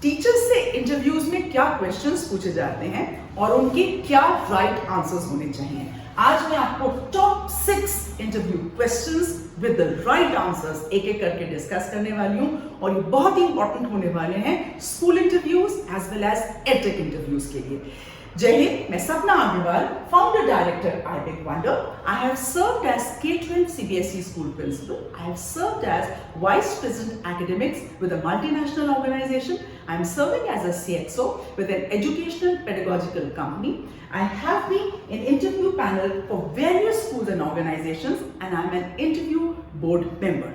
Teachers से interviews में क्या क्वेश्चंस पूछे जाते हैं और उनके क्या राइट आंसर्स होने चाहिए। आज मैं आपको top 6 interview questions with the right answers एक एक करके डिस्कस करने वाली हूं और ये बहुत ही इंपॉर्टेंट होने वाले हैं school interviews as well as edtech interviews के लिए। जय हिंद, मैं सपना Agarwal, founder director IBEC Wonder. I have served as K-12 CBSE school principal. I have served as vice president academics with a multinational organization. I am serving as a CXO with an educational pedagogical company. I have been in interview panel for various schools and organizations, and I am an interview board member.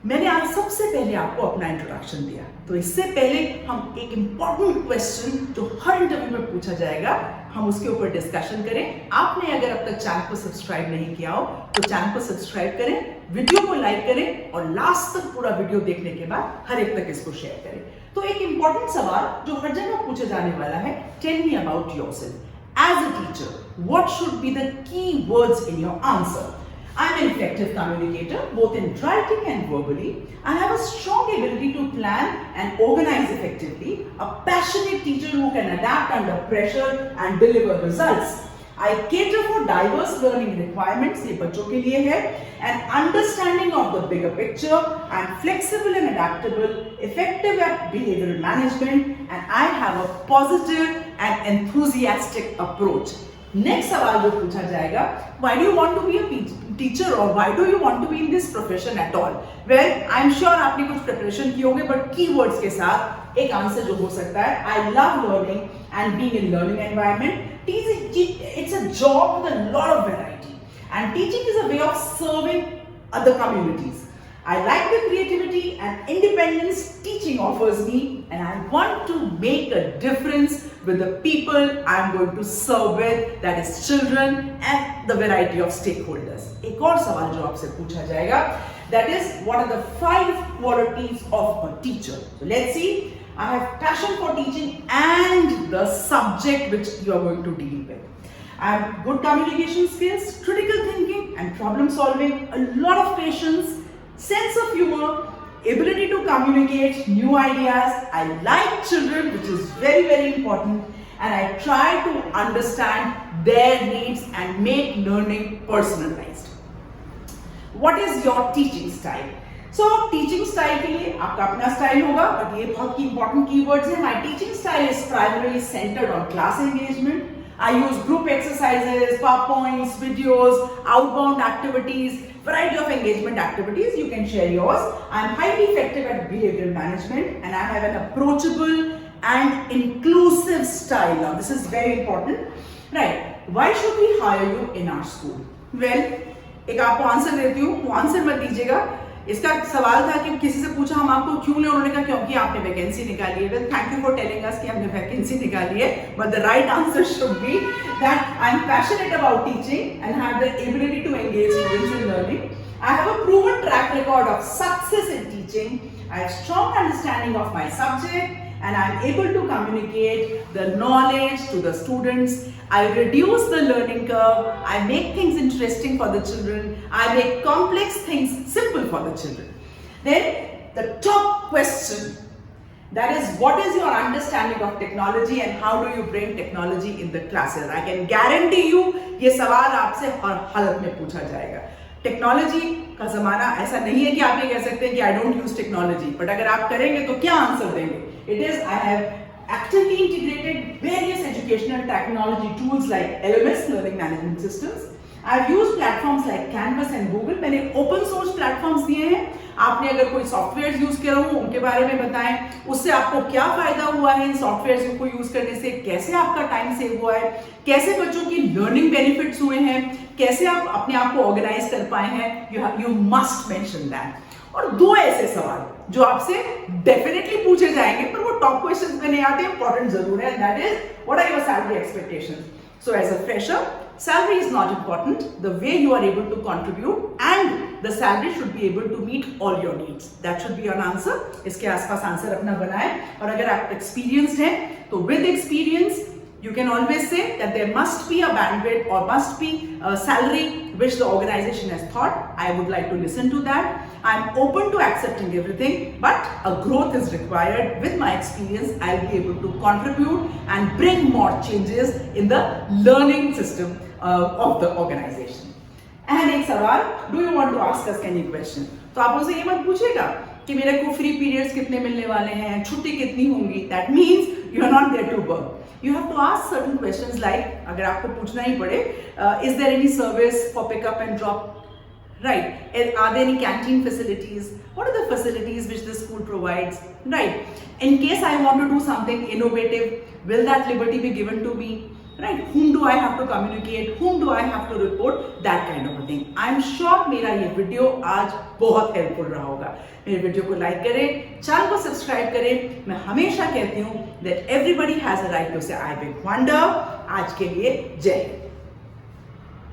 मैंने आज सबसे पहले आपको अपना introduction दिया, तो इससे पहले हम एक इम्पॉर्टेंट क्वेश्चन जो हर इंटरव्यू में पूछा जाएगा हम उसके ऊपर डिस्कशन करें। आपने अगर अब तक चैनल को सब्सक्राइब नहीं किया हो तो चैनल को सब्सक्राइब करें, वीडियो को लाइक करें और लास्ट तक पूरा वीडियो देखने के बाद हर एक तक इसको शेयर करें। तो एक इम्पॉर्टेंट सवाल जो हर जगह पूछा जाने वाला है, tell me about yourself as a teacher, what should be the key words in your answer. I'm an effective communicator, both in writing and verbally. I have a strong ability to plan and organize effectively. A passionate teacher who can adapt under pressure and deliver results. I cater for diverse learning requirements. ये बच्चों के लिए है. An understanding of the bigger picture. I'm flexible and adaptable, effective at behavioral management, and I have a positive and enthusiastic approach. Next सवाल जो पूछा जाएगा, why do you want to be a teacher और why do you want to be in this profession at all. Well, I am sure आपने कुछ preparation किए होंगे, but keywords के साथ एक आंसर जो हो सकता है, I love learning and being in learning environment. It's a job with a lot of variety and teaching is a way of serving other communities. I like the creativity and independence teaching offers me, and I want to make a difference with the people I am going to serve with, that is children and the variety of stakeholders. एक और सवाल जो आपसे पूछा जाएगा, that is what are the 5 qualities of a teacher. So let's see. I have passion for teaching and the subject which you are going to deal with. I have good communication skills, critical thinking and problem solving, a lot of patience, sense of humor, ability to communicate new ideas. I like children, which is very, very important, and I try to understand their needs and make learning personalized. What is your teaching style? So, teaching style के लिए आपका अपना style होगा, but ये बहुत ही important keywords हैं. My teaching style is primarily centered on class engagement. I use group exercises, PowerPoints, videos, outbound activities, variety of engagement activities. You can share yours. I am highly effective at behavioral management and I have an approachable and inclusive style. Now this is very important. Right. Why should we hire you in our school? Well, एक आपको answer देती हूँ, वो answer मत दीजिएगा। इसका सवाल था कि किसी से पूछा हम आपको क्यों ले, उन्होंने कहा क्योंकि आपने वैकेंसी निकाली है। Well, thank you for telling us कि हमने वैकेंसी निकाली है, but the right answer should be that I am passionate about teaching and have the ability to engage students in learning. I have a proven track record of success in teaching. I have strong understanding of my subject and I am able to communicate the knowledge to the students. I reduce the learning curve. I make things interesting for the children. I make complex things simple for the children. Then the top question, that is, what is your understanding of technology and how do you bring technology in the classes? I can guarantee you ये सवाल आपसे हर हालत में पूछा जाएगा. Technology का जमाना ऐसा नहीं है कि आप ये कह सकते हैं कि I don't use technology, but अगर आप करेंगे तो क्या आंसर देंगे? It is I have actively integrated various educational technology tools like LMS, learning management systems. I have used platforms like Canvas and Google. मैंने open source platforms दिए हैं. आपने अगर कोई सॉफ्टवेयर यूज किया हो उनके बारे में बताएं, उससे आपको क्या फायदा हुआ है इन सॉफ्टवेयर को यूज करने से, कैसे आपका टाइम सेव हुआ है, कैसे बच्चों की लर्निंग बेनिफिट्स हुए हैं, कैसे आप अपने आप को ऑर्गेनाइज कर पाए हैं. You must mention that. और 2 ऐसे सवाल जो आपसे डेफिनेटली पूछे जाएंगे, पर वो टॉप क्वेश्चंस में नहीं आते, इंपॉर्टेंट जरूर है. That is what are your salary expectations. So as a fresher, salary is not important. The way you are able to contribute and the salary should be able to meet all your needs. That should be your answer. इसके आसपास answer अपना बनाएं. और अगर आप experienced हैं तो with experience you can always say that there must be a bandwidth or must be a salary which the organization has thought. I would like to listen to that. I am open to accepting everything, but a growth is required. With my experience I will be able to contribute and bring more changes in the learning system of the organisation. And एक सवाल, do you want to ask us any question? तो आप उनसे ये मत पूछिएगा कि मेरे को फ्री पीरियड्स कितने मिलने वाले हैं, छुट्टी कितनी होंगी. That means you are not there to work. You have to ask certain questions like, अगर आपको पूछना ही पड़े, is there any service for pick up and drop? Right. Are there any canteen facilities? What are the facilities which the school provides? Right. In case I want to do something innovative, will that liberty be given to me? Right. Whom do I have to communicate? Whom do I have to report? That kind of a thing. I'm sure मेरा ये video आज बहुत helpful रहा होगा. मेरे video को like करें, channel को सब्सक्राइब करें. मैं हमेशा कहती हूँ that everybody has a right to say I beg wonder. आज के लिए जय हिंद.